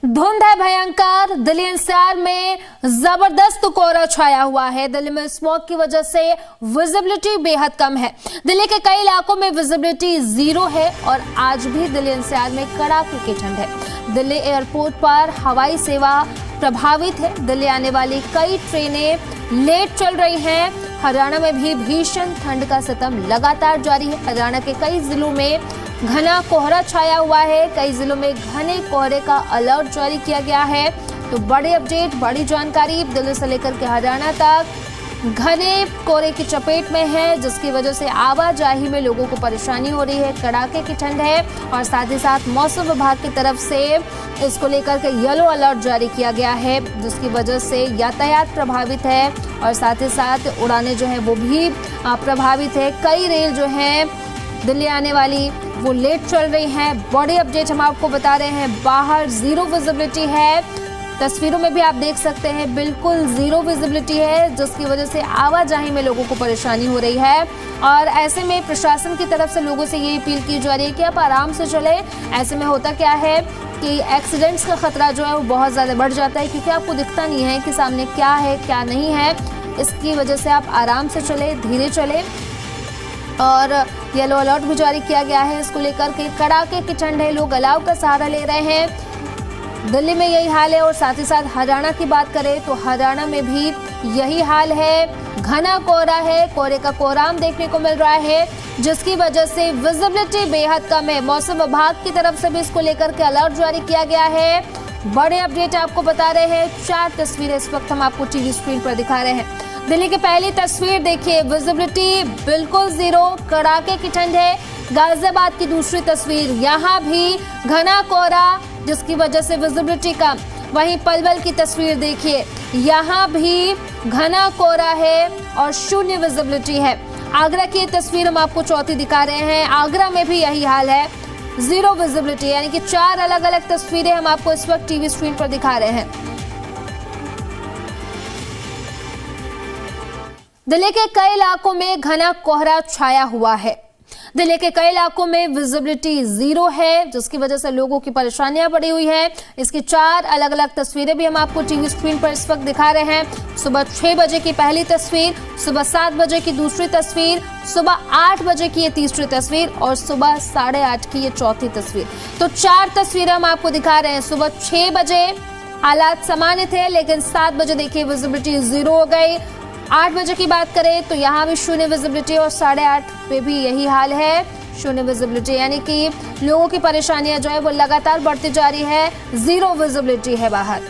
धुंध है भयंकर। दिल्ली एनसीआर में जबरदस्त कोहरा छाया हुआ है। दिल्ली में स्मॉग की वजह से विजिबिलिटी बेहद कम है। दिल्ली के कई इलाकों में विजिबिलिटी जीरो है और आज भी दिल्ली एनसीआर में कड़ाके की ठंड है। दिल्ली एयरपोर्ट पर हवाई सेवा प्रभावित है। दिल्ली आने वाली कई ट्रेनें लेट चल रही हैं। हरियाणा में भी भीषण ठंड का सितम लगातार जारी है। हरियाणा के कई जिलों में घना कोहरा छाया हुआ है। कई जिलों में घने कोहरे का अलर्ट जारी किया गया है। तो बड़े अपडेट, बड़ी जानकारी दिल्ली से लेकर के हरियाणा तक घने कोहरे की चपेट में है, जिसकी वजह से आवाजाही में लोगों को परेशानी हो रही है। कड़ाके की ठंड है और साथ ही साथ मौसम विभाग की तरफ से इसको लेकर के येलो अलर्ट जारी किया गया है, जिसकी वजह से यातायात प्रभावित है और साथ ही साथ उड़ानें जो है वो भी प्रभावित है। कई रेल जो है दिल्ली आने वाली वो लेट चल रही हैं। बड़ी अपडेट हम आपको बता रहे हैं। बाहर जीरो विजिबिलिटी है। तस्वीरों में भी आप देख सकते हैं बिल्कुल जीरो विजिबिलिटी है, जिसकी वजह से आवाजाही में लोगों को परेशानी हो रही है। और ऐसे में प्रशासन की तरफ से लोगों से ये अपील की जा रही है कि आप आराम से चले। ऐसे में होता क्या है कि एक्सीडेंट्स का खतरा जो है वो बहुत ज़्यादा बढ़ जाता है, क्योंकि आपको दिखता नहीं है कि सामने क्या है क्या नहीं है। इसकी वजह से आप आराम से चले, धीरे चले। और येलो अलर्ट भी जारी किया गया है। इसको लेकर के कड़ाके की ठंड है, लोग अलाव का सहारा ले रहे हैं। दिल्ली में यही हाल है और साथ ही साथ हरियाणा की बात करें तो हरियाणा में भी यही हाल है। घना कोहरा है, कोहरे का कोहराम देखने को मिल रहा है, जिसकी वजह से विजिबिलिटी बेहद कम है। मौसम विभाग की तरफ से भी इसको लेकर के अलर्ट जारी किया गया है। बड़े अपडेट आपको बता रहे हैं। 4 तस्वीरें इस वक्त हम आपको टीवी स्क्रीन पर दिखा रहे हैं। दिल्ली की पहली तस्वीर देखिए, विजिबिलिटी बिल्कुल जीरो, कड़ाके की ठंड है। गाजियाबाद की दूसरी तस्वीर, यहाँ भी घना कोहरा, जिसकी वजह से विजिबिलिटी कम। वहीं पलवल की तस्वीर देखिए, यहाँ भी घना कोहरा है और शून्य विजिबिलिटी है। आगरा की तस्वीर हम आपको चौथी दिखा रहे हैं। आगरा में भी यही हाल है, जीरो विजिबिलिटी, यानी कि 4 अलग अलग तस्वीरें हम आपको इस वक्त टीवी स्क्रीन पर दिखा रहे हैं। दिल्ली के कई इलाकों में घना कोहरा छाया हुआ है। दिल्ली के कई इलाकों में विजिबिलिटी जीरो है, जिसकी वजह से लोगों की परेशानियां बढ़ी हुई है। इसकी 4 अलग अलग तस्वीरें भी हम आपको टीवी स्क्रीन पर इस वक्त दिखा रहे हैं। सुबह 6 बजे की पहली तस्वीर, सुबह 7 बजे की दूसरी तस्वीर, सुबह 8 बजे की ये तीसरी तस्वीर और सुबह 8:30 की ये चौथी तस्वीर। तो 4 तस्वीरें हम आपको दिखा रहे हैं। सुबह 6 बजे हालात सामान्य थे, लेकिन 7 बजे देखिए विजिबिलिटी जीरो हो गई। 8 बजे की बात करें तो यहाँ भी शून्य विजिबिलिटी और 8:30 पे भी यही हाल है, शून्य विजिबिलिटी, यानी कि लोगों की परेशानियां जो है वो लगातार बढ़ती जा रही है। जीरो विजिबिलिटी है बाहर।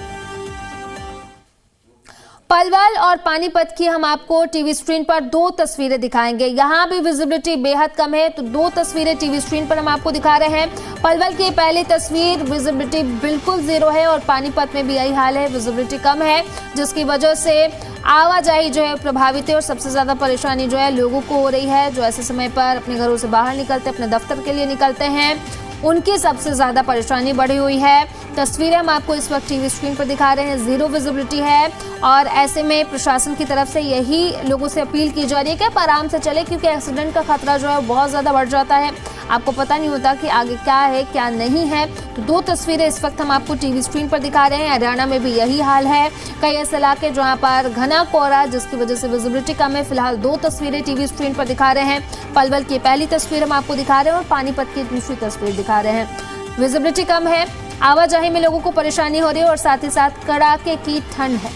पलवल और पानीपत की हम आपको टीवी स्क्रीन पर 2 तस्वीरें दिखाएंगे। यहाँ भी विजिबिलिटी बेहद कम है, तो 2 तस्वीरें टीवी स्क्रीन पर हम आपको दिखा रहे हैं। पलवल की पहली तस्वीर, विजिबिलिटी बिल्कुल जीरो है और पानीपत में भी यही हाल है, विजिबिलिटी कम है, जिसकी वजह से आवाजाही जो है प्रभावित है और सबसे ज्यादा परेशानी जो है लोगों को हो रही है, जो ऐसे समय पर अपने घरों से बाहर निकलते, अपने दफ्तर के लिए निकलते हैं, उनकी सबसे ज्यादा परेशानी बढ़ी हुई है। तस्वीरें हम आपको इस वक्त टीवी स्क्रीन पर दिखा रहे हैं। जीरो विजिबिलिटी है और ऐसे में प्रशासन की तरफ से यही लोगों से अपील की जा रही है कि आप आराम से चले, क्योंकि एक्सीडेंट का खतरा जो है बहुत ज्यादा बढ़ जाता है। आपको पता नहीं होता कि आगे क्या है क्या नहीं है। तो 2 तस्वीरें इस वक्त हम आपको टीवी स्क्रीन पर दिखा रहे हैं। हरियाणा में भी यही हाल है। कई ऐसे इलाके जहाँ पर घना कोहरा, जिसकी वजह से विजिबिलिटी कम है। फिलहाल 2 तस्वीरें टीवी स्क्रीन पर दिखा रहे हैं। पलवल की पहली तस्वीर हम आपको दिखा रहे हैं और पानीपत की दूसरी तस्वीर दिखा रहे हैं। विजिबिलिटी कम है, आवाजाही में लोगों को परेशानी हो रही है और साथ ही साथ कड़ाके की ठंड है।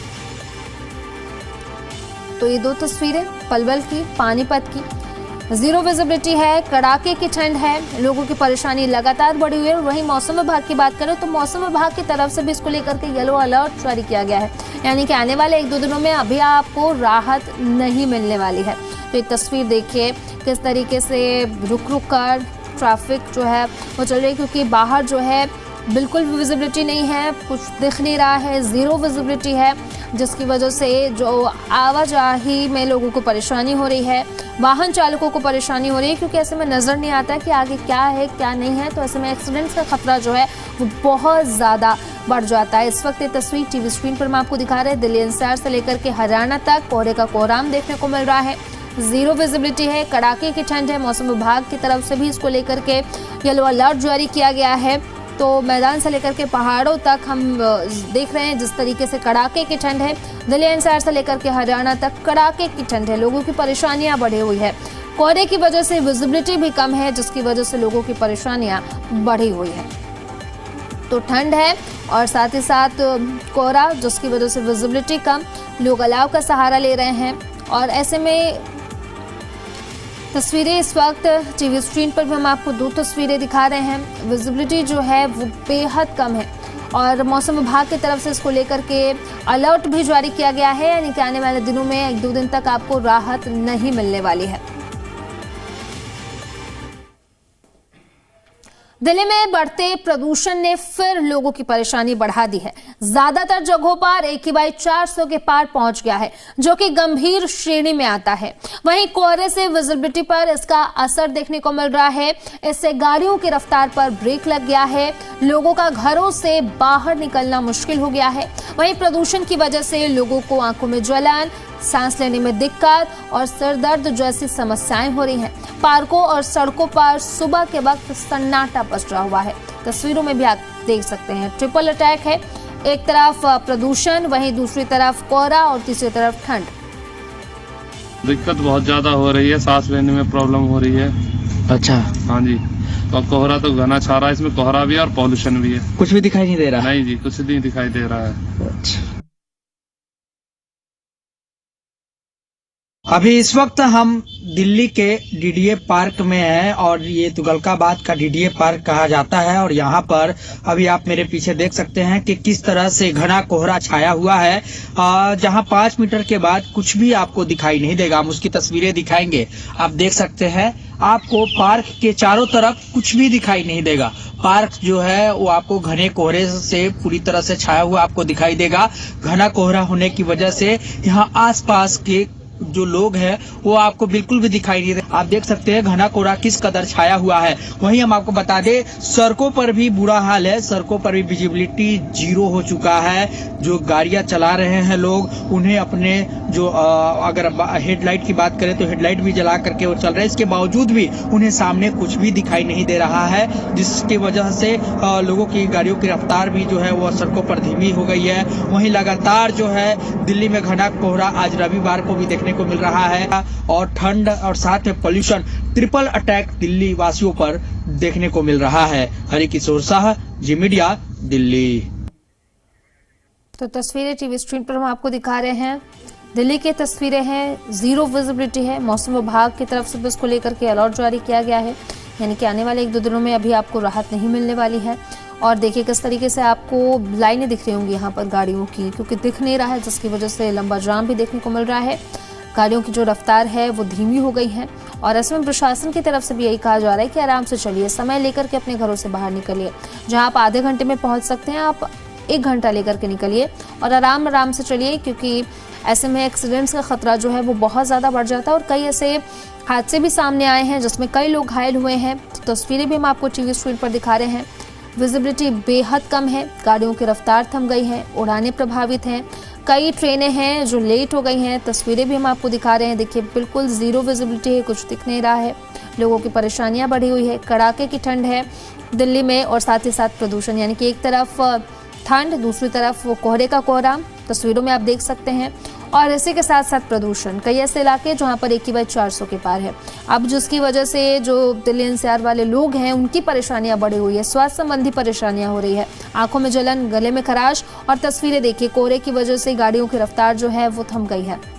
तो ये 2 तस्वीरें पलवल की, पानीपत की, जीरो विजिबिलिटी है, कड़ाके की ठंड है, लोगों की परेशानी लगातार बढ़ी हुई है। वहीं मौसम विभाग की बात करें तो मौसम विभाग की तरफ से भी इसको लेकर के येलो अलर्ट जारी किया गया है, यानी कि आने वाले 1-2 दिनों में अभी आपको राहत नहीं मिलने वाली है। तो ये तस्वीर देखिए किस तरीके से रुक रुक कर ट्रैफिक जो है वो चल रही है, क्योंकि बाहर जो है बिल्कुल विजिबिलिटी नहीं है, कुछ दिख नहीं रहा है, जीरो विजिबिलिटी है, जिसकी वजह से जो आवाजाही में लोगों को परेशानी हो रही है, वाहन चालकों को परेशानी हो रही है, क्योंकि ऐसे में नज़र नहीं आता कि आगे क्या है क्या नहीं है। तो ऐसे में एक्सीडेंट्स का खतरा जो है वो बहुत ज़्यादा बढ़ जाता है। इस वक्त ये तस्वीर टीवी स्क्रीन पर हम आपको दिखा रहे हैं। दिल्ली एनसीआर से लेकर के हरियाणा तक कोहरे का कोहराम देखने को मिल रहा है। जीरो विजिबिलिटी है, कड़ाके की ठंड है। मौसम विभाग की तरफ से भी इसको लेकर के येलो अलर्ट जारी किया गया है। तो मैदान से लेकर के पहाड़ों तक हम देख रहे हैं जिस तरीके से कड़ाके की ठंड है। दिल्ली एनसीआर से लेकर के हरियाणा तक कड़ाके की ठंड है, लोगों की परेशानियां बढ़ी हुई है। कोहरे की वजह से विजिबिलिटी भी कम है, जिसकी वजह से लोगों की परेशानियां बढ़ी हुई है। तो ठंड है और साथ ही साथ कोहरा, जिसकी वजह से विजिबिलिटी कम, लोग अलाव का सहारा ले रहे हैं। और ऐसे में तस्वीरें इस वक्त टीवी स्क्रीन पर भी हम आपको दो तस्वीरें दिखा रहे हैं। विजिबिलिटी जो है वो बेहद कम है और मौसम विभाग की तरफ से इसको लेकर के अलर्ट भी जारी किया गया है, यानी कि आने वाले दिनों में 1-2 दिन तक आपको राहत नहीं मिलने वाली है। दिल्ली में बढ़ते प्रदूषण ने फिर लोगों की परेशानी बढ़ा दी है। ज्यादातर जगहों पर AQI 400 के पार पहुंच गया है, जो कि गंभीर श्रेणी में आता है। वहीं कोहरे से विजिबिलिटी पर इसका असर देखने को मिल रहा है। इससे गाड़ियों की रफ्तार पर ब्रेक लग गया है, लोगों का घरों से बाहर निकलना मुश्किल हो गया है। वहीं प्रदूषण की वजह से लोगों को आंखों में जलन, सांस लेने में दिक्कत और सिर दर्द जैसी समस्याएं हो रही हैं। पार्कों और सड़कों पर सुबह के वक्त सन्नाटा पसरा हुआ है। तस्वीरों में भी आप देख सकते हैं, ट्रिपल अटैक है। एक तरफ प्रदूषण, वहीं दूसरी तरफ कोहरा और तीसरी तरफ ठंड। दिक्कत बहुत ज्यादा हो रही है, सांस लेने में प्रॉब्लम हो रही है। अच्छा, हाँ जी। तो कोहरा तो घना छा रहा है, इसमें कोहरा भी है और पॉल्यूशन भी है। कुछ भी दिखाई नहीं दे रहा? नहीं जी, कुछ नहीं दिखाई दे रहा है। अच्छा। अभी इस वक्त हम दिल्ली के DDA पार्क में हैं और ये तुगलकाबाद का DDA पार्क कहा जाता है। और यहाँ पर अभी आप मेरे पीछे देख सकते हैं कि किस तरह से घना कोहरा छाया हुआ है, जहाँ 5 मीटर के बाद कुछ भी आपको दिखाई नहीं देगा। हम उसकी तस्वीरें दिखाएंगे, आप देख सकते हैं। आपको पार्क के चारों तरफ कुछ भी दिखाई नहीं देगा। पार्क जो है वो आपको घने कोहरे से पूरी तरह से छाया हुआ आपको दिखाई देगा। घना कोहरा होने की वजह से यहाँ आसपास के जो लोग हैं वो आपको बिल्कुल भी दिखाई नहीं दे। आप देख सकते हैं घना कोहरा किस कदर छाया हुआ है। वहीं हम आपको बता दें, सड़कों पर भी बुरा हाल है। सड़कों पर भी विजिबिलिटी 0 हो चुका है। जो गाड़ियां चला रहे हैं लोग, उन्हें अपने जो अगर हेडलाइट की बात करें तो हेडलाइट भी जला करके वो चल रहे हैं। इसके बावजूद भी उन्हें सामने कुछ भी दिखाई नहीं दे रहा है, जिसकी वजह से लोगों की गाड़ियों की रफ्तार भी जो है वो सड़कों पर धीमी हो गई है। वहीं लगातार जो है दिल्ली में घना कोहरा आज रविवार को भी देखने को मिल रहा है और ठंड और साथ में पोल्यूशन, ट्रिपल अटैक दिल्ली वासियों पर देखने को मिल रहा है। हरिकिशोर शाह, जी मीडिया, दिल्ली। तो तस्वीरें टीवी स्क्रीन पर हम आपको दिखा रहे हैं। दिल्ली की तस्वीरें हैं, 0 विजिबिलिटी है। मौसम विभाग की तरफ से भी इसको लेकर के अलर्ट जारी किया गया है, यानी कि आने वाले 1-2 दिनों में अभी आपको राहत नहीं मिलने वाली है। और देखिए किस तरीके से आपको लाइनें दिख रही होंगी यहाँ पर गाड़ियों की, क्योंकि दिख नहीं रहा है, जिसकी वजह से लंबा जाम भी देखने को मिल रहा है। गाड़ियों की जो रफ्तार है वो धीमी हो गई है और ऐसे में प्रशासन की तरफ से भी यही कहा जा रहा है कि आराम से चलिए, समय लेकर के अपने घरों से बाहर निकलिए। जहां आप आधे घंटे में पहुंच सकते हैं, आप 1 घंटा लेकर के निकलिए और आराम से चलिए, क्योंकि ऐसे में एक्सीडेंट्स का खतरा जो है वो बहुत ज़्यादा बढ़ जाता है। और कई ऐसे हादसे भी सामने आए हैं जिसमें कई लोग घायल हुए हैं। तो तस्वीरें भी हम आपको टीवी स्क्रीन पर दिखा रहे हैं। विजिबिलिटी बेहद कम है, गाड़ियों की रफ्तार थम गई है, उड़ानें प्रभावित हैं, कई ट्रेनें हैं जो लेट हो गई हैं। तस्वीरें भी हम आपको दिखा रहे हैं। देखिए बिल्कुल 0 विजिबिलिटी है, कुछ दिख नहीं रहा है। लोगों की परेशानियां बढ़ी हुई है। कड़ाके की ठंड है दिल्ली में और साथ ही साथ प्रदूषण, यानी कि एक तरफ ठंड, दूसरी तरफ वो कोहरे का कोहरा तस्वीरों में आप देख सकते हैं। और इसी के साथ साथ प्रदूषण, कई ऐसे इलाके जहां पर AQI 400 के पार है। अब जिसकी वजह से जो दिल्ली एनसीआर वाले लोग हैं उनकी परेशानियां बढ़ी हुई है, स्वास्थ्य संबंधी परेशानियां हो रही है, आंखों में जलन, गले में खराश। और तस्वीरें देखिए, कोहरे की वजह से गाड़ियों की रफ्तार जो है वो थम गई है।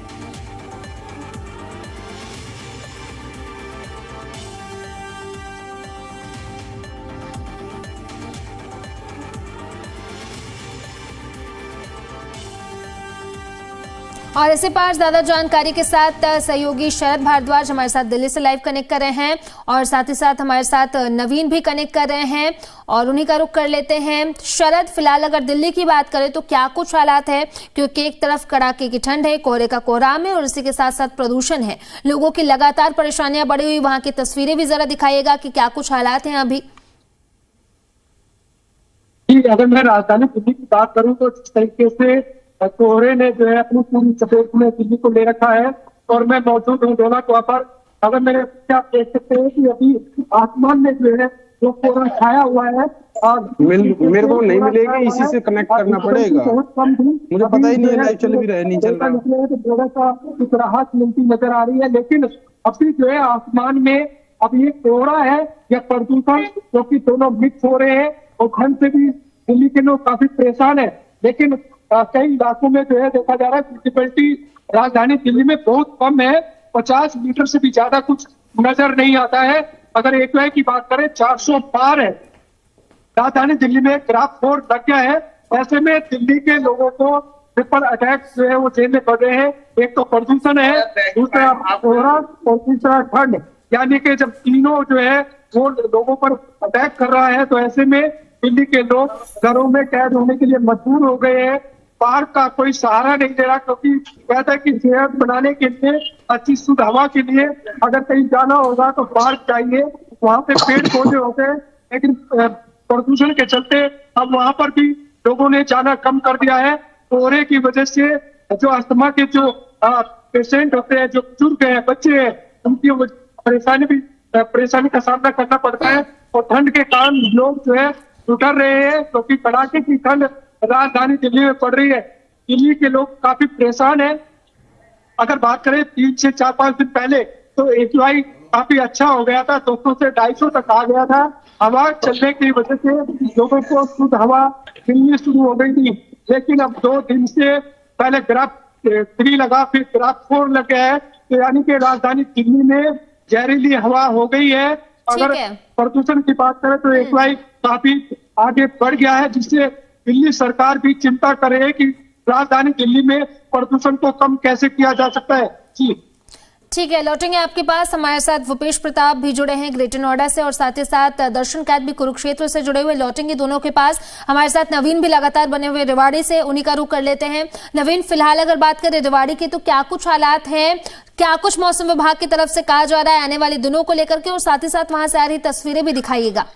और इसी पर ज्यादा जानकारी के साथ सहयोगी शरद भारद्वाज हमारे साथ दिल्ली से लाइव कनेक्ट कर रहे हैं और साथ ही साथ हमारे साथ नवीन भी कनेक्ट कर रहे हैं और उन्हीं का रुख कर लेते हैं। शरद, फिलहाल अगर दिल्ली की बात करें तो क्या कुछ हालात है, क्योंकि एक तरफ कड़ाके की ठंड है, कोहरे का कोहराम है और इसी के साथ साथ प्रदूषण है, लोगों की लगातार परेशानियां बढ़ी हुई। वहां की तस्वीरें भी जरा दिखाइएगा कि क्या कुछ हालात हैं अभी। अगर मैं राजधानी दिल्ली की बात करूं तो जिस तरीके से कोहरे ने जो है अपनी पूरी चपेट में दिल्ली को ले रखा है और मैं मौजूद हूँ डोना कुआं पर। अगर मेरे आप देख सकते हैं कि अभी आसमान में जो है जो कोहरा छाया हुआ है। और मेरे को नहीं मिलेगी, इसी से कनेक्ट करना पड़ेगा। बहुत कम थी, मुझे पता ही नहीं है लाइव चल भी रहा है नहीं चल रहा। तो थोड़ा सा कुछ राहत मिलती नजर आ रही है, लेकिन अभी जो है आसमान में अब ये कोहरा है या प्रदूषण, क्योंकि दोनों मिक्स हो रहे हैं और ठंड से भी दिल्ली के लोग काफी परेशान है। लेकिन कई इलाकों में जो है देखा जा रहा है विजिबिलिटी राजधानी दिल्ली में बहुत कम है, 50 मीटर से भी ज्यादा कुछ नजर नहीं आता है। अगर एक्यूआई की बात करें 400 पार है, राजधानी दिल्ली में ग्राफ 4 लग गया है। ऐसे में दिल्ली के लोगों को ट्रिपल अटैक जो है वो झेलने पड़ रहे हैं। एक तो प्रदूषण है, दूसरा कोहरा और तीसरा ठंड, यानी कि जब तीनों जो है वो लोगों पर अटैक कर रहा है तो ऐसे में दिल्ली के लोग घरों में कैद होने के लिए मजबूर हो गए हैं। पार्क का कोई सहारा नहीं दे रहा, क्योंकि कहता है कि सेहत बनाने के लिए, अच्छी शुद्ध हवा के लिए अगर कहीं जाना होगा तो पार्क चाहिए, वहां पे पेड़ पौधे होते हैं। लेकिन प्रदूषण के चलते अब वहां पर भी लोगों ने जाना कम कर दिया है। कोहरे की वजह से जो अस्थमा के जो पेशेंट होते हैं, जो बुजुर्ग हैं, बच्चे हैं, उनकी परेशानी का सामना करना पड़ता है। और ठंड के कारण लोग जो है डर रहे हैं, क्योंकि कड़ाके की ठंड राजधानी दिल्ली में पड़ रही है। दिल्ली के लोग काफी परेशान हैं। अगर बात करें 3 से 4-5 दिन पहले तो एक्यूआई काफी अच्छा हो गया था, 200 से 250 तक आ गया था। हवा चलने की वजह से लोगों को शुद्ध हवा मिलनी शुरू हो गई थी। लेकिन अब 2 दिन से पहले ग्राफ 3 लगा, फिर ग्राफ 4 लग गया है, तो यानी कि राजधानी दिल्ली में जहरीली हवा हो गई है। अगर प्रदूषण की बात करें तो एक्यूआई काफी आगे बढ़ गया है, जिससे दिल्ली सरकार भी चिंता कर रही है कि राजधानी दिल्ली में प्रदूषण को कम कैसे किया जा सकता है। जी ठीक है, लौटेंगे आपके पास। हमारे साथ भूपेश प्रताप भी जुड़े हैं ग्रेटर नोएडा से और साथ ही साथ दर्शन कैद भी कुरुक्षेत्र से जुड़े हुए, लौटेंगे दोनों के पास। हमारे साथ नवीन भी लगातार बने हुए रेवाड़ी से, उन्हीं का रुख कर लेते हैं। नवीन, फिलहाल अगर बात करें रेवाड़ी की तो क्या कुछ हालात हैं, क्या कुछ मौसम विभाग की तरफ से कहा जा रहा है आने वाले दिनों को लेकर के, और साथ ही साथ वहां से आ रही तस्वीरें भी दिखाइएगा।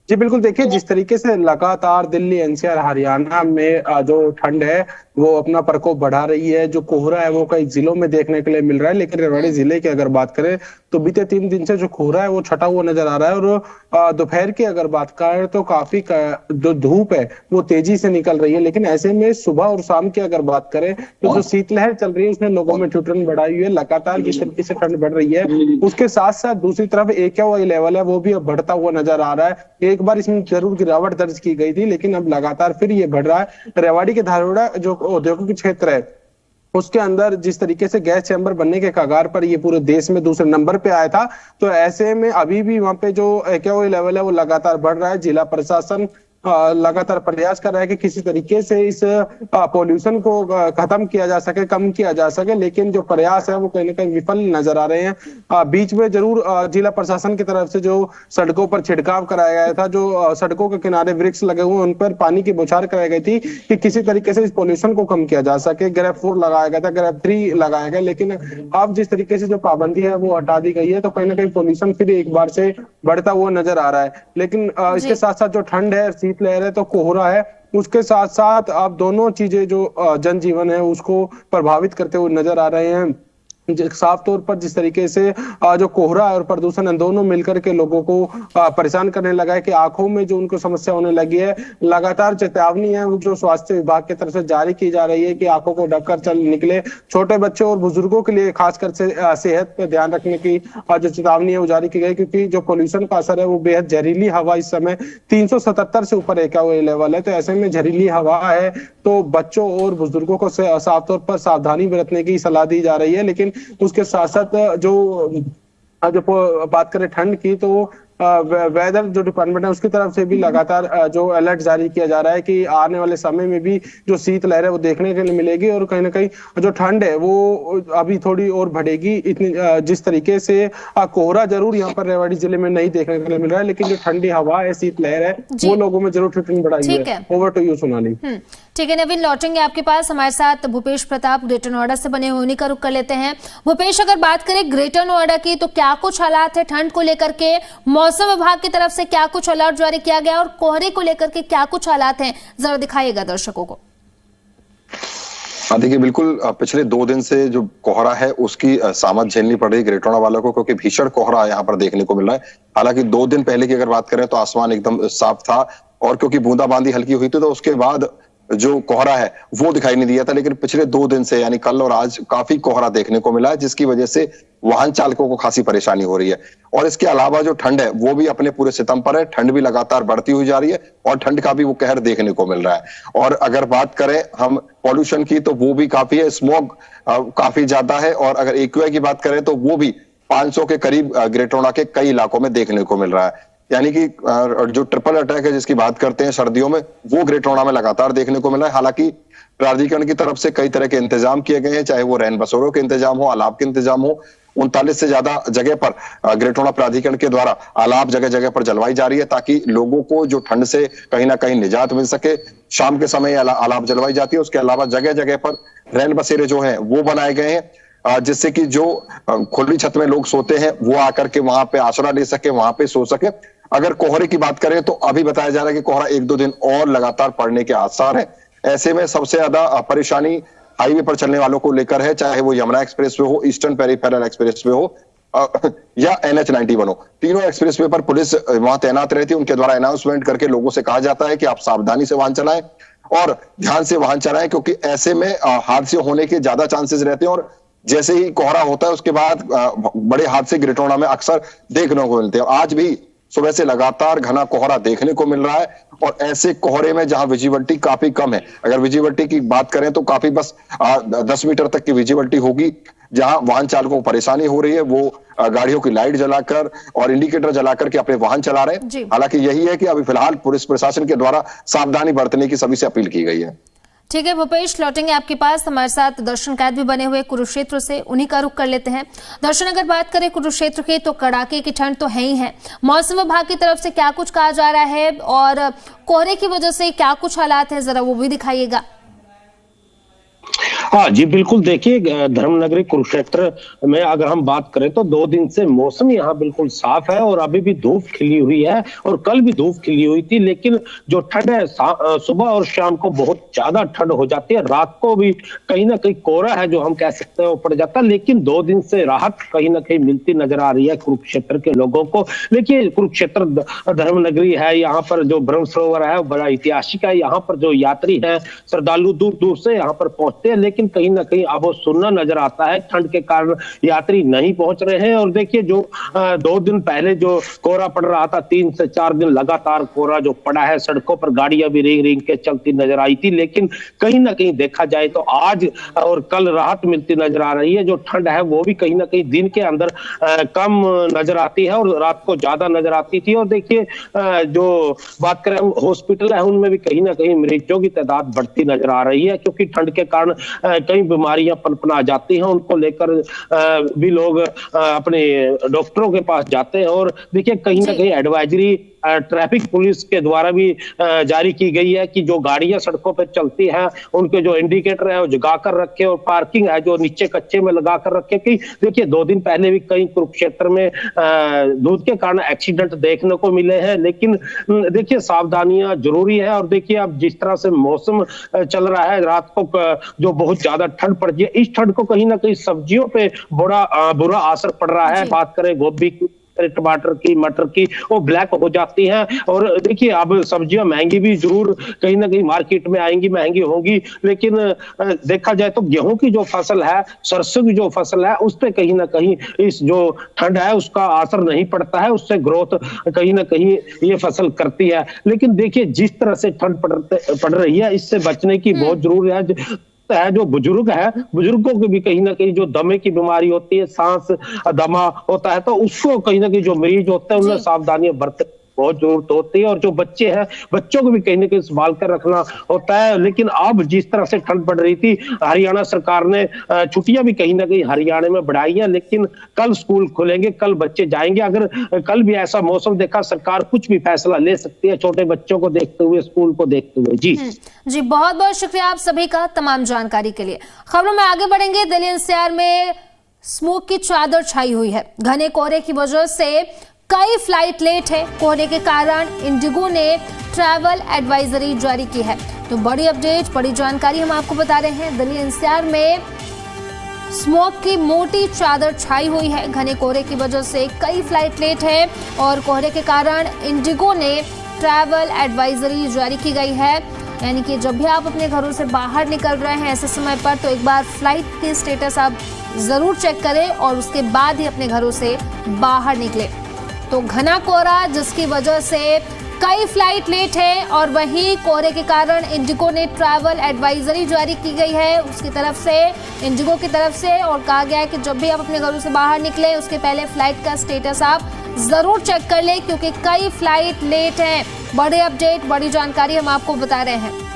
जी बिल्कुल, देखिए जिस तरीके से लगातार दिल्ली एनसीआर हरियाणा में जो ठंड है वो अपना प्रकोप बढ़ा रही है। जो कोहरा है वो कई जिलों में देखने के लिए मिल रहा है, लेकिन रेवाड़ी जिले की अगर बात करें तो बीते 3 दिन से जो कोहरा है वो छटा हुआ नजर आ रहा है। और दोपहर की अगर बात करें तो काफी जो धूप है वो तेजी से निकल रही है। लेकिन ऐसे में सुबह और शाम की अगर बात करें तो जो शीतलहर चल रही है उसने लोगों में ठिठुरन बढ़ाई हुई है। लगातार जिस तरीके से ठंड बढ़ रही है उसके साथ साथ दूसरी तरफ एक्यूआई लेवल है वो भी अब बढ़ता हुआ नजर आ रहा है। एक बार इसमें जरूर गिरावट दर्ज की गई थी, लेकिन अब लगातार फिर ये बढ़ रहा है। रेवाड़ी के धारोड़ा जो औद्योगिक क्षेत्र है उसके अंदर जिस तरीके से गैस चैम्बर बनने के कगार पर ये पूरे देश में दूसरे नंबर पे आया था, तो ऐसे में अभी भी वहां पे जो एक्यूआई लेवल है वो लगातार बढ़ रहा है। जिला प्रशासन लगातार प्रयास कर रहा है कि किसी तरीके से इस पॉल्यूशन को खत्म किया जा सके, कम किया जा सके, लेकिन जो प्रयास है वो कहीं ना कहीं विफल नजर आ रहे हैं। बीच में जरूर जिला प्रशासन की तरफ से जो सड़कों पर छिड़काव कराया गया था, जो सड़कों के किनारे वृक्ष लगे हुए उन पर पानी की बौछार कराई गई थी कि किसी तरीके से इस पॉल्यूशन को कम किया जा सके। ग्रेफ 4 लगाया गया था, ग्रेफ 3 लगाया गया, लेकिन अब जिस तरीके से जो पाबंदी है वो हटा दी गई है, तो कहीं ना कहीं पॉल्यूशन फिर एक बार से बढ़ता हुआ नजर आ रहा है। लेकिन इसके साथ साथ जो ठंड है, शीतलहर है, तो कोहरा है, उसके साथ साथ अब दोनों चीजें जो जनजीवन है उसको प्रभावित करते हुए नजर आ रहे हैं। साफ तौर पर जिस तरीके से जो कोहरा और प्रदूषण है दोनों मिलकर के लोगों को परेशान करने लगा है कि आंखों में जो उनको समस्या होने लगी है। लगातार चेतावनी है जो स्वास्थ्य विभाग की तरफ से जारी की जा रही है कि आंखों को ढककर चल निकले। छोटे बच्चों और बुजुर्गों के लिए खासकर से सेहत पर ध्यान रखने की जो चेतावनी है वो जारी की गई, क्योंकि जो पोल्यूशन का असर है वो बेहद जहरीली हवा इस समय 377 से ऊपर एक्यूआई लेवल है। तो ऐसे में जहरीली हवा है तो बच्चों और बुजुर्गों को साफ तौर पर सावधानी बरतने की सलाह दी जा रही है। लेकिन उसके साथ साथ जो बात करें ठंड की तो वेदर जो डिपार्टमेंट है उसकी तरफ से भी लगातार जो अलर्ट जारी किया जा रहा है कि आने वाले समय में भी जो शीतलहर है वो देखने के लिए मिलेगी और कहीं ना कहीं जो ठंड है वो अभी थोड़ी और बढ़ेगी। इतनी जिस तरीके से कोहरा जरूर यहाँ पर रेवाड़ी जिले में नहीं देखने के लिए मिल रहा है, लेकिन जो ठंडी हवा है, शीतलहर है, वो लोगों में जरूर ठिठुरन बढ़ाई है। Over to you Sonali. ठीक है नवीन, लौटेंगे आपके पास। हमारे साथ भूपेश प्रताप ग्रेटर नोएडा से बने हुए, उन्हीं का रुख कर लेते हैं। भूपेश, अगर बात करें ग्रेटर नोएडा की तो क्या कुछ हालात है ठंड को लेकर के, मौसम विभाग की तरफ से क्या कुछ अलर्ट जारी किया गया और कोहरे को लेकर के क्या कुछ हालात हैं, जरा दिखाइएगा दर्शकों को। हाँ देखिए, बिल्कुल पिछले 2 दिन से जो कोहरा है उसकी सामत झेलनी पड़ रही है ग्रेटोना वालों को, क्योंकि भीषण कोहरा यहाँ पर देखने को मिल रहा है। हालांकि 2 दिन पहले की अगर बात करें तो आसमान एकदम साफ था, और क्योंकि बूंदाबांदी हल्की हुई थी तो उसके बाद जो कोहरा है वो दिखाई नहीं दिया था। लेकिन पिछले 2 दिन से यानी कल और आज काफी कोहरा देखने को मिला है, जिसकी वजह से वाहन चालकों को खासी परेशानी हो रही है। और इसके अलावा जो ठंड है वो भी अपने पूरे सितम पर है, ठंड भी लगातार बढ़ती हुई जा रही है और ठंड का भी वो कहर देखने को मिल रहा है। और अगर बात करें हम पॉल्यूशन की तो वो भी काफी है, स्मॉग काफी ज्यादा है। और अगर एक्यूआई की बात करें तो वो भी 500 के करीब ग्रेटोना के कई इलाकों में देखने को मिल रहा है। यानी कि जो ट्रिपल अटैक है जिसकी बात करते हैं सर्दियों में, वो ग्रेटोना में लगातार देखने को मिल रहा है। हालांकि प्राधिकरण की तरफ से कई तरह के इंतजाम किए गए हैं, चाहे वो रैन बसेरों के इंतजाम हो, अलाव के इंतजाम हो। 39 से ज्यादा जगह पर ग्रेटोना प्राधिकरण के द्वारा अलाव जगह जगह पर जलवाई जा रही है, ताकि लोगों को जो ठंड से कहीं ना कहीं निजात मिल सके। शाम के समय अलाव जलवाई जाती है। उसके अलावा जगह जगह पर रैन बसेरे जो है वो बनाए गए हैं, जिससे कि जो खुली छत में लोग सोते हैं वो आकर के वहां पे आसरा ले सके, वहां पे सो सके। अगर कोहरे की बात करें तो अभी बताया जा रहा है कि कोहरा 1-2 दिन और लगातार पड़ने के आसार हैं। ऐसे में सबसे ज्यादा परेशानी हाईवे पर चलने वालों को लेकर है, चाहे वो यमुना एक्सप्रेसवे हो, ईस्टर्न पेरिफेरल एक्सप्रेसवे हो या NH91 हो। तीनों एक्सप्रेसवे पर पुलिस वहां तैनात रहती है। उनके द्वारा अनाउंसमेंट करके लोगों से कहा जाता है कि आप सावधानी से वाहन चलाएं और ध्यान से वाहन चलाएं, क्योंकि ऐसे में हादसे होने के ज्यादा चांसेस रहते हैं। और जैसे ही कोहरा होता है उसके बाद बड़े हादसे ग्रेटोना में अक्सर देखने को मिलते हैं। आज भी सुबह से लगातार घना कोहरा देखने को मिल रहा है, और ऐसे कोहरे में जहां विजिबिलिटी काफी कम है, अगर विजिबिलिटी की बात करें तो काफी बस 10 मीटर तक की विजिबिलिटी होगी। जहां वाहन चालकों को परेशानी हो रही है वो गाड़ियों की लाइट जलाकर और इंडिकेटर जलाकर के अपने वाहन चला रहे हैं। हालांकि यही है कि अभी फिलहाल पुलिस प्रशासन के द्वारा सावधानी बरतने की सभी से अपील की गई है। ठीक है भूपेश, लौटेंगे आपके पास। हमारे साथ दर्शन कैद भी बने हुए कुरुक्षेत्र से, उन्हीं का रुख कर लेते हैं। दर्शन, अगर बात करें कुरुक्षेत्र की तो कड़ाके की ठंड तो है ही है। मौसम विभाग की तरफ से क्या कुछ कहा जा रहा है और कोहरे की वजह से क्या कुछ हालात है, जरा वो भी दिखाइएगा। हाँ जी बिल्कुल, देखिए धर्मनगरी कुरुक्षेत्र में अगर हम बात करें तो 2 दिन से मौसम यहाँ बिल्कुल साफ है और अभी भी धूप खिली हुई है, और कल भी धूप खिली हुई थी। लेकिन जो ठंड है सुबह और शाम को बहुत ज्यादा ठंड हो जाती है, रात को भी कहीं ना कहीं कोहरा है जो हम कह सकते हैं वो पड़ जाता है। लेकिन 2 दिन से राहत कहीं ना कहीं मिलती नजर आ रही है कुरुक्षेत्र के लोगों को। देखिए कुरुक्षेत्र धर्मनगरी है, यहाँ पर जो ब्रह्म सरोवर है वो बड़ा ऐतिहासिक है। यहाँ पर जो यात्री है श्रद्धालु दूर दूर से यहाँ पर पहुंचते हैं, लेकिन कहीं ना कहीं अब वो सुनना नजर आता है, ठंड के कारण यात्री नहीं पहुंच रहे हैं। और देखिए जो 2 दिन पहले जो कोहरा पड़ रहा था, 3 से 4 दिन लगातार कोहरा जो पड़ा है, सड़कों पर गाड़ियां भी रेंग रेंग के चलती नजर आई थी। लेकिन कहीं ना कहीं देखा जाए तो आज और कल राहत मिलती नजर आ रही है। जो ठंड है वो भी कहीं ना कहीं दिन के अंदर कम नजर आती है और रात को ज्यादा नजर आती थी। और देखिए जो बात करें हॉस्पिटल है उनमें भी कहीं ना कहीं मरीजों की तादाद बढ़ती नजर आ रही है, क्योंकि ठंड के कारण कई बीमारियां पनपना जाती हैं। उनको लेकर भी लोग अपने डॉक्टरों के पास जाते हैं। और देखिए कहीं ना कहीं एडवाइजरी ट्रैफिक पुलिस के द्वारा भी जारी की गई है कि जो गाड़ियां सड़कों पर चलती हैं उनके जो इंडिकेटर है वो जगा कर रखे, और पार्किंग है जो नीचे कच्चे में लगा कर रखे। कि देखिए 2 दिन पहले भी कई कुरुक्षेत्र में धूप के कारण एक्सीडेंट देखने को मिले हैं। लेकिन देखिए सावधानियां जरूरी है। और देखिए अब जिस तरह से मौसम चल रहा है, रात को जो बहुत ज्यादा ठंड पड़ रही है, इस ठंड को कहीं ना कहीं सब्जियों पे बुरा असर पड़ रहा है। बात करें गोभी की, टमाटर की, मटर की, वो ब्लैक हो जाती हैं। और देखिए अब सब्जियां महंगी भी जरूर कहीं ना कहीं मार्केट में आएंगी, महंगी होंगी। लेकिन देखा जाए तो गेहूं की जो फसल है, सरसों की जो फसल है, उस पर कहीं ना कहीं इस जो ठंड है उसका असर नहीं पड़ता है, उससे ग्रोथ कहीं ना कहीं ये फसल करती है। लेकिन देखिए जिस तरह से ठंड पड़ रही है, इससे बचने की बहुत जरूरी है। जो बुजुर्ग है, बुजुर्गों को भी कहीं ना कहीं जो दमे की बीमारी होती है, सांस दमा होता है, तो उसको कहीं ना कहीं जो मरीज होते हैं उनमें सावधानियां बरतने बहुत जरूरत होती है। और जो बच्चे हैं, बच्चों को भी कहीं ना कहीं संभाल कर रखना होता है। लेकिन अब जिस तरह से ठंड पड़ रही थी, हरियाणा सरकार ने छुट्टियां भी कहीं ना कहीं हरियाणा में बढ़ाई है। लेकिन कल स्कूल खुलेंगे, कल बच्चे जाएंगे। अगर कल भी ऐसा मौसम देखा, सरकार कुछ भी फैसला ले सकती है छोटे बच्चों को देखते हुए, स्कूल को देखते हुए। जी बहुत बहुत शुक्रिया आप सभी का तमाम जानकारी के लिए। खबरों में आगे बढ़ेंगे। दिल्ली एनसीआर में स्मोक की चादर छाई हुई है। घने कोहरे की वजह से कई फ्लाइट लेट है। कोहरे के कारण इंडिगो ने ट्रैवल एडवाइजरी जारी की है। तो बड़ी अपडेट, बड़ी जानकारी हम आपको बता रहे हैं। दिल्ली एनसीआर में स्मॉग की मोटी चादर छाई हुई है। घने कोहरे की वजह से कई फ्लाइट लेट है और कोहरे के कारण इंडिगो ने ट्रैवल एडवाइजरी जारी की गई है। यानी कि जब भी आप अपने घरों से बाहर निकल रहे हैं ऐसे समय पर, तो एक बार फ्लाइट की स्टेटस आप जरूर चेक करें और उसके बाद ही अपने घरों से बाहर निकले। तो घना कोहरा जिसकी वजह से कई फ्लाइट लेट है और वहीं कोहरे के कारण इंडिगो ने ट्रैवल एडवाइजरी जारी की गई है उसकी तरफ से, इंडिगो की तरफ से, और कहा गया है कि जब भी आप अपने घरों से बाहर निकले उसके पहले फ्लाइट का स्टेटस आप जरूर चेक कर लें क्योंकि कई फ्लाइट लेट हैं। बड़े अपडेट, बड़ी जानकारी हम आपको बता रहे हैं।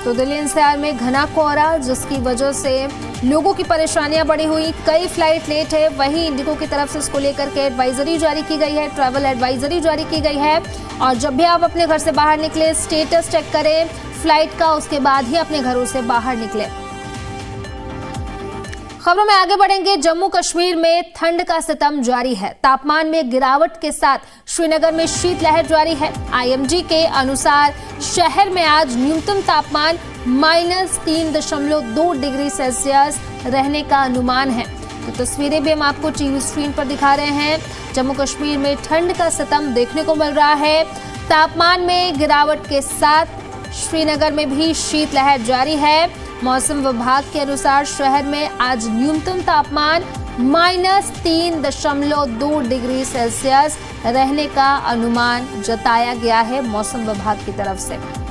तो दिल्ली एनसीआर में घना कोहरा जिसकी वजह से लोगों की परेशानियां बढ़ी हुई, कई फ्लाइट लेट है। वहीं इंडिगो की तरफ से इसको लेकर के एडवाइजरी जारी की गई है, ट्रैवल एडवाइजरी जारी की गई है। और जब भी आप अपने घर से बाहर निकले स्टेटस चेक करें फ्लाइट का, उसके बाद ही अपने घरों से बाहर निकले। खबरों में आगे बढ़ेंगे। जम्मू कश्मीर में ठंड का सितम जारी है। तापमान में गिरावट के साथ श्रीनगर में शीतलहर जारी है। आईएमडी के अनुसार शहर में आज न्यूनतम तापमान -3.2 डिग्री सेल्सियस रहने का अनुमान है। तो तस्वीरें भी हम आपको टीवी स्क्रीन पर दिखा रहे हैं। जम्मू कश्मीर में ठंड का सितम देखने को मिल रहा है। तापमान में गिरावट के साथ श्रीनगर में भी शीतलहर जारी है। मौसम विभाग के अनुसार शहर में आज न्यूनतम तापमान -3.2 डिग्री सेल्सियस रहने का अनुमान जताया गया है मौसम विभाग की तरफ से।